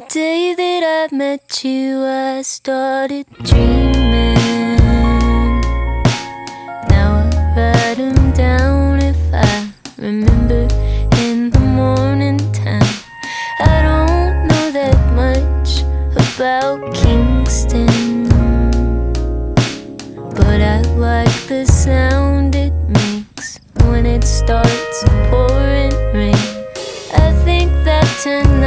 day that I met you, I started dreaming. Now I write them down if I remember in the morning time. I don't know that much about Kingston, but I like the sound it makes when it starts pouring rain. I think that tonight